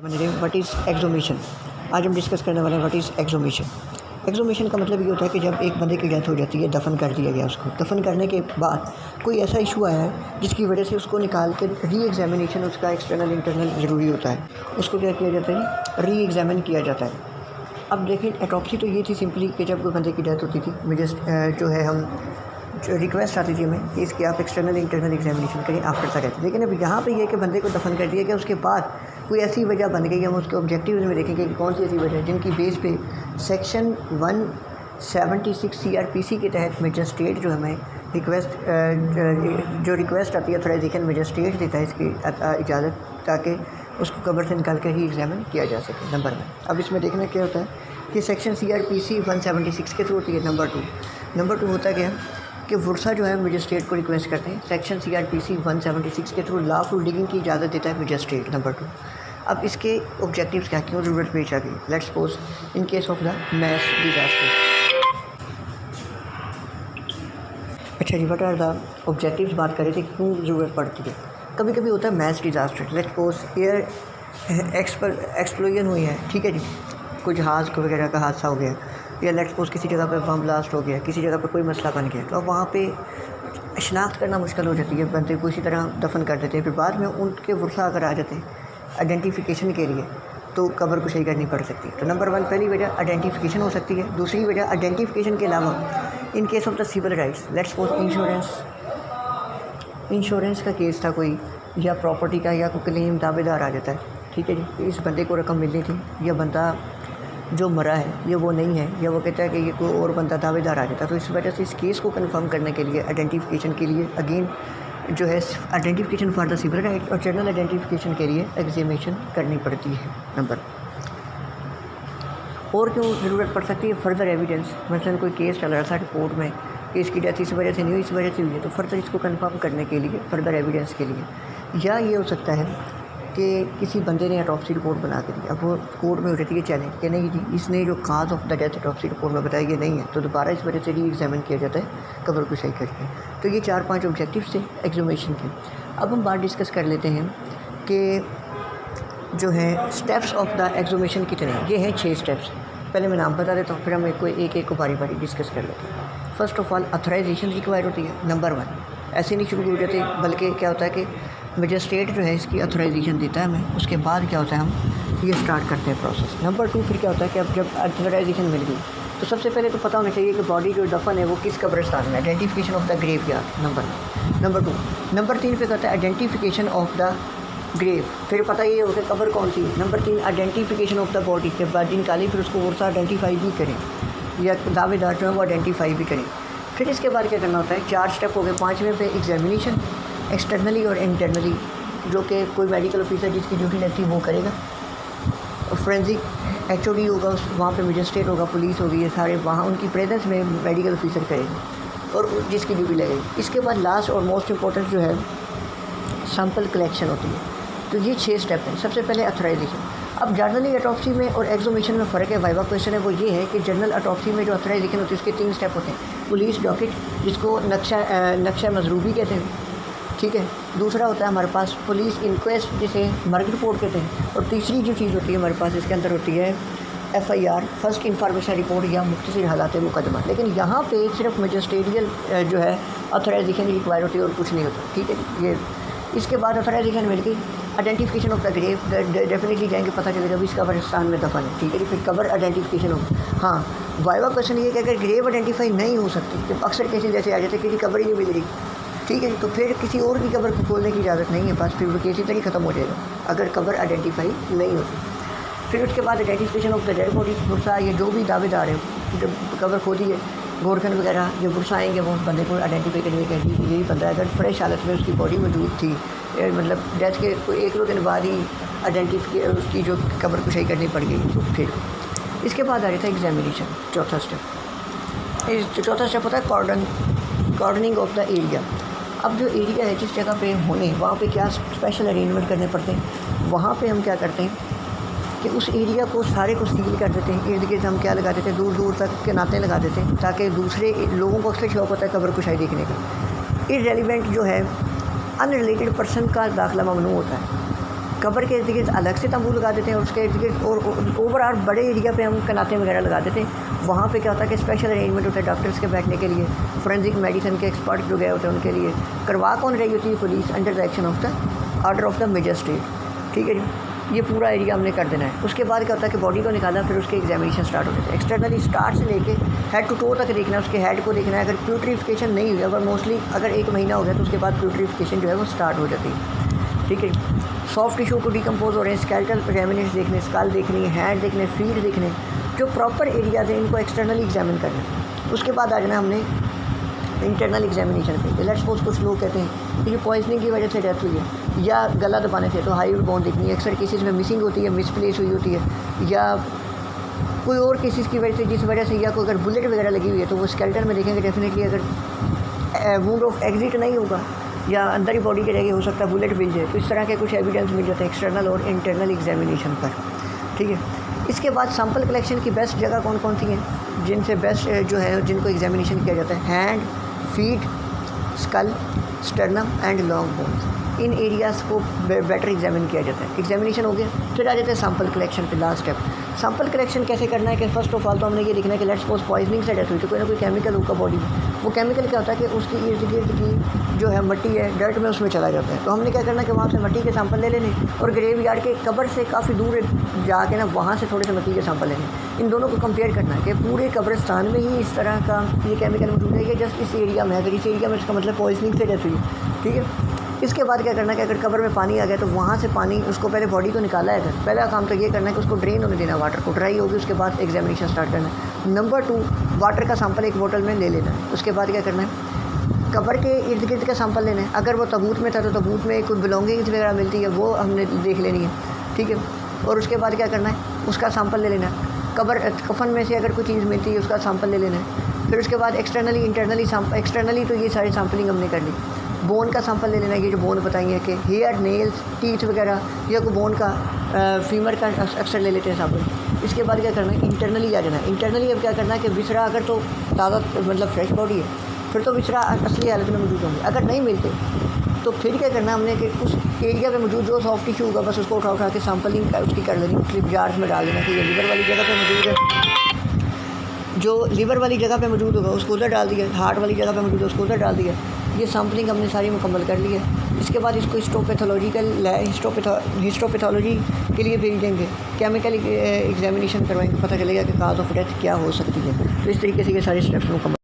What is एक्सहुमेशन। आज हम discuss करने वाले हैं व्हाट इज़ एक्सहुमेशन। एक्सहुमेशन का मतलब ये होता है कि जब एक बंदे की डेथ हो जाती है, दफन कर दिया गया, उसको दफन करने के बाद कोई ऐसा इशू आया है जिसकी वजह से उसको निकाल के री एग्जामिनेशन उसका एक्सटर्नल इंटरनल ज़रूरी होता है, उसको क्या किया जाता है, री एग्जामिन किया जाता है। अब देखिए एटॉप्सी तो ये थी सिंपली कि जब कोई बंदे की डेथ होती थी, मुझे जो है हम जो रिक्वेस्ट आती थी हमें कि इसकी आप एक्सटर्नल इंटरनल एग्जामिनेशन करें आफ्टर द डेथ। लेकिन अब यहाँ पे ये कि बंदे को दफन कर दिया गया, उसके बाद कोई ऐसी वजह बन गई, हम उसके ऑब्जेक्टिव्स में देखेंगे कि कौन सी ऐसी वजह है जिनकी बेस पे सेक्शन 176 CRPC के तहत मजिस्ट्रेट जो हमें रिक्वेस्ट जो रिक्वेस्ट आती है ऑथराइजेशन मजिस्ट्रेट देता है इसकी इजाज़त, ताकि उसको कब्र से निकाल कर ही एग्जामिन किया जा सके। नंबर 1। अब इसमें देखना क्या होता है कि सेक्शन CRPC 176 के थ्रू होती है। नंबर टू होता क्या है कि वर्षा जो है मजिस्ट्रेट को रिक्वेस्ट करते हैं, सेक्शन CRPC 176 के थ्रू लॉफुल डिगिंग की इजाज़त देता है मजिस्ट्रेट। नंबर 2। अब इसके ऑब्जेक्टिव्स क्या क्यों ज़रूरत पेश आ गई, let's suppose in case of the mass disaster. अच्छा जी, व्हाट आर द ऑब्जेक्टिव्स बात कर रहे थे, क्यों ज़रूरत पड़ती है। कभी कभी होता है mass disaster, let's suppose air explosion हुई है, ठीक है जी, कोई जहाज़ को वगैरह का हादसा हो गया, या लेट्स सपोज किसी जगह पे बम ब्लास्ट हो गया, किसी जगह पर कोई मसला बन गया, तो अब वहाँ पे शनाख्त करना मुश्किल हो जाती है, बंदे को इसी तरह दफन कर देते हैं। फिर बाद में उनके वर्षा अगर आ जाते हैं आइडेंटिफिकेशन के लिए, तो कब्र को सही करनी पड़ सकती है। तो नंबर 1 पहली वजह आइडेंटिफिकेशन हो सकती है। दूसरी वजह आइडेंटिफिकेशन के अलावा in case of the civil rights, let's suppose insurance का केस था कोई, या प्रॉपर्टी का, या कोई क्लेम दावेदार आ जाता है, ठीक है जी, इस बंदे को रकम मिलनी थी, या बंदा जो मरा है ये वो नहीं है, या वो कहता है कि ये कोई और बंदा दावेदार आ जाता है, तो इस वजह से इस केस को कंफर्म करने के लिए आइडेंटिफिकेशन के लिए अगेन जो है identification for the civil right और जनरल आइडेंटिफिकेशन के लिए एग्जामिनेशन करनी पड़ती है। नंबर और क्यों ज़रूरत पड़ सकती है, फर्दर एविडेंस, मतलब कोई केस चल रहा था कोर्ट में कि इसकी डेथ इस वजह से नहीं हुई, इस वजह से हुई है, तो फर्दर इसको कंफर्म करने के लिए फर्दर एविडेंस के लिए, या ये हो सकता है कि किसी बंदे ने ऑटोप्सी रिपोर्ट बना के दी, अब वो कोर्ट में हो जाती है चैलेंज कि नहीं जी, इसने जो cause of the death autopsy report में बताया ये नहीं है, तो दोबारा इस वजह से री एग्जामिन किया जाता है कब्र को सही करके। तो ये 4-5 ऑब्जेक्टिव्स थे एक्सहुमेशन के। अब हम बात डिस्कस कर लेते हैं कि जो है स्टेप्स ऑफ द एक्सहुमेशन कितने हैं। ये हैं 6 स्टेप्स। पहले मैं नाम बता देता हूँ, फिर हम एक को बारी बारी डिस्कस कर लेते हैं। First of all authorization require होती है। नंबर 1 ऐसे नहीं शुरू हो जाते, बल्कि क्या होता है कि मजिस्ट्रेट जो है इसकी ऑथराइजेशन देता है हमें, उसके बाद क्या होता है हम ये स्टार्ट करते हैं प्रोसेस। नंबर 2 फिर क्या होता है कि अब जब ऑथराइजेशन मिल गई तो सबसे पहले तो पता होना चाहिए कि बॉडी जो दफन है वो किस कब्रिस्तान में, identification of the graveyard. Number 2। Number 3 पे कहता है आइडेंटिफिकेशन ऑफ द ग्रेव, फिर पता ये होता है कब्र कौन सी है। Number 3 identification of the body, के बाद निकाली फिर उसको वर्षा आइडेंटिफाई भी करें, या दावेदार जो है वो आइडेंटिफाई भी करें। फिर इसके बाद क्या करना होता है, 4 स्टेप हो गए। 5वें पे एग्जामिनेशन एक्सटर्नली और इंटरनली, जो कि कोई मेडिकल ऑफिसर जिसकी ड्यूटी लगती है वो करेगा, और फोरेंसिक HOD होगा, वहाँ पे मजिस्ट्रेट होगा, पुलिस होगी, ये सारे वहाँ उनकी प्रेजेंस में मेडिकल ऑफिसर करेगा और जिसकी ड्यूटी लगेगी। इसके बाद लास्ट और मोस्ट इम्पोर्टेंट जो है सैंपल कलेक्शन होती है। तो ये 6 स्टेप हैं। सबसे पहले ऑथराइजेशन। अब जनरली ऑटोप्सी में और एक्सहुमेशन में फ़र्क है, वाइवा क्वेश्चन है, वो ये है कि जनरल ऑटोप्सी में जो ऑथराइजेशन होती है उसके 3 स्टेप होते हैं। पुलिस डॉकेट, जिसको नक्शा मजरूबी कहते हैं, ठीक है। दूसरा होता है हमारे पास पुलिस इंक्वेस्ट, जिसे मर्ग रिपोर्ट कहते हैं। और तीसरी जो चीज़ होती है हमारे पास इसके अंदर होती है FIR, फर्स्ट इंफॉर्मेशन रिपोर्ट, या मुख्तसर हालात मुकदमा। लेकिन यहाँ पे सिर्फ मजिस्ट्रेरियल जो है ऑथराइजेशन रिक्वायर होती है और कुछ नहीं होता, ठीक है। ये इसके बाद ऑथराइजेशन मिल गई, identification of the grave, definitely जाएंगे, पता चलेगा भी इसका कब्रिस्तान में दफन है, ठीक है। फिर कब्र आइडेंटिफिकेशन हो। हाँ, वाइवा क्वेश्चन ये कि अगर ग्रेव आइडेंटिफाई नहीं हो सकती, तो अक्सर केसेस जैसे आ जाते हैं कि कब्र ही नहीं मिल रही, ठीक है, तो फिर किसी और की कब्र को खोलने की इजाज़त नहीं है, बस फिर वो केस इतना ही ख़त्म हो जाएगा अगर कब्र आइडेंटिफाई नहीं होती। फिर उसके बाद identification of the dead body, Varsha, ये जो भी दावेदार है, जब कब्र खोदी है, गोरखन वगैरह जो वर्षा आएंगे वो बंदे को आइडेंटिफाई करने के लिए यही बंदा अगर फ्रेश हालत में उसकी बॉडी मौजूद थी, मतलब डेथ के कोई 1-2 दिन बाद ही आइडेंटिफाई उसकी जो कब्र को सही करनी पड़ गई। तो फिर इसके बाद आ रहा था एग्जामिनेशन, चौथा स्टेप होता है कॉर्डनिंग ऑफ द एरिया। अब जो एरिया है जिस जगह पे होने, वहाँ पे क्या स्पेशल अरेंजमेंट करने पड़ते हैं। वहाँ पे हम क्या करते हैं कि उस एरिया को सारे को सील कर देते हैं, इर्द गिर्द हम क्या लगा देते हैं, दूर दूर तक के नाते लगा देते हैं, ताकि दूसरे लोगों को अक्सर शौक होता है कब्र को शाही देखने का। इररेलेवेंट जो है अनरिलेटेड पर्सन का दाखिला ममनू होता है, कब्र के इर्द गिर्द अलग से तंबू लगा देते हैं, उसके इर्द गिर्द और ओवरऑल बड़े एरिया पे हम कनाते वगैरह लगा देते हैं। वहाँ पे क्या होता है कि स्पेशल अरेंजमेंट होता है डॉक्टर्स के बैठने के लिए, फोरेंसिक मेडिसिन के एक्सपर्ट जो गए होते हैं उनके लिए। करवा कौन रही होती है? Police, under the action of the order of the magistrate. ठीक है जी, ये पूरा एरिया हमने कर देना है। उसके बाद क्या होता है कि बॉडी को निकाला, फिर उसके एग्जामिनेशन स्टार्ट हो जाते हैं। एक्सटर्नली स्टार्ट से लेके हेड टू टो तक देखना है, उसके हेड को देखना है। अगर प्यूट्रीफिकेशन नहीं हुई, अगर मोस्टली अगर 1 महीना हो गया तो उसके बाद प्यूट्रीफिकेशन जो है वो स्टार्ट हो जाती है। ठीक है, सॉफ्ट टिश्यू को डिकम्पोज हो रहे हैं, स्केलेटल रेमिनेंट्स देखने, स्कल देखनी है, हैंड देखने, फीट देखने, जो प्रॉपर एरियाज हैं इनको एक्सटर्नली एग्जामिन करना है। उसके बाद आ जाना हमने इंटरनल एग्जामिनेशन पे। लेट्स सपोज कुछ लोग कहते हैं कि ये पॉइजनिंग की वजह से डेथ हुई है या गला दबाने से, तो हाई बोन देखनी है। अक्सर केसेस में मिसिंग होती है, मिसप्लेस हुई होती है, या कोई और केसेस की वजह से जिस वजह से, या कोई अगर बुलेट वगैरह लगी हुई है तो वो स्केलेटन में देखेंगे डेफिनेटली। अगर वुंड ऑफ एग्जिट नहीं होगा या अंदर ही बॉडी के जगह हो सकता है बुलेट मिल जाए, तो इस तरह के कुछ एविडेंस मिल जाते हैं एक्सटर्नल और इंटरनल एग्जामिनेशन पर। ठीक है, इसके बाद सैंपल कलेक्शन की बेस्ट जगह कौन कौन सी हैं जिनसे बेस्ट जो है जिनको एग्जामिनेशन किया जाता है? Hand, feet, skull, sternum and long bones. इन एरियाज़ को बेटर एग्जामिन किया जाता है। एग्जामिनेशन हो गया, फिर आ जाता है सैंपल कलेक्शन पे। लास्ट स्टेप सैंपल कलेक्शन कैसे करना है कि फ़र्स्ट ऑफ ऑल तो हमने ये देखना है कि लेट्स सपोज पॉइजनिंग से डेथ हुई तो कोई ना कोई केमिकल होगा बॉडी में। वो केमिकल क्या होता है कि उसकी इर्द गिर्द की जो है मिट्टी है, डर्ट में उसमें चला जाता है। तो हमने क्या करना है कि वहाँ से मिट्टी के सैंपल ले लेने और ग्रेव यार्ड के कब्र से काफ़ी दूर जाके ना वहाँ से थोड़े से मिट्टी के सैंपल लेने। इन दोनों को कंपेयर करना है कि पूरे कब्रिस्तान में ही इस तरह का ये केमिकल मौजूद है कि जस्ट इस एरिया में, अगर इस एरिया में इसका मतलब पॉइजनिंग से डेथ हुई। ठीक है, इसके बाद क्या करना है कि अगर कब्र में पानी आ गया तो वहाँ से पानी उसको पहले बॉडी को निकाला है। अगर पहला काम तो ये करना है कि उसको ड्रेन होने देना, वाटर को ड्राई होगी, उसके बाद एग्जामिनेशन स्टार्ट करना है। नंबर 2, वाटर का सैंपल एक बोतल में ले लेना है। उसके बाद क्या करना है, कब्र के इर्द गिर्द का सैंपल लेना है। अगर वो तबूत में था तो तबूत में कोई बिलोंगिंग्स वगैरह मिलती है वो हमने देख लेनी है। ठीक है, और उसके बाद क्या करना है, उसका सैंपल ले लेना है। कब्र कफन में से अगर कोई चीज़ मिलती है उसका सैंपल ले लेना है। फिर उसके बाद एक्सटर्नली इंटरनली एक्सटर्नली तो ये सारी सैंपलिंग हमने कर ली। बोन का सैंपल ले लेना है, ये जो बोन बताई है कि हेयर, नेल्स, टीथ वगैरह, या कोई बोन का फीमर का अक्सर ले लेते हैं सैंपल। इसके बाद क्या करना है, इंटरनली आ जाना है। इंटरनली अब क्या करना है कि विसरा अगर तो ताज़ा मतलब फ्रेश बॉडी है फिर तो विसरा असली हालत में मौजूद होंगे। अगर नहीं मिलते तो फिर क्या करना हमने कि उस एरिया पे मौजूद जो सॉफ्ट टिश्यू होगा बस उसको उठा के सैंपलिंग उसकी कर लेनी, क्लिप जार्स में डाल देना कि ये लीवर वाली जगह पे मौजूद है, जो लीवर वाली जगह पे मौजूद होगा उसको उधर डाल दिया, हार्ट वाली जगह पे मौजूद है उसको उधर डाल दिया। ये सैम्पलिंग हमने सारी मुकम्मल कर ली है। इसके बाद इसको हिस्टोपैथोलॉजी के लिए भेज देंगे, केमिकल एग्जामिनेशन करवाएंगे, पता चलेगा कि काज ऑफ डेथ क्या हो सकती है। तो इस तरीके से ये सारे स्टेप्स मुकम्मल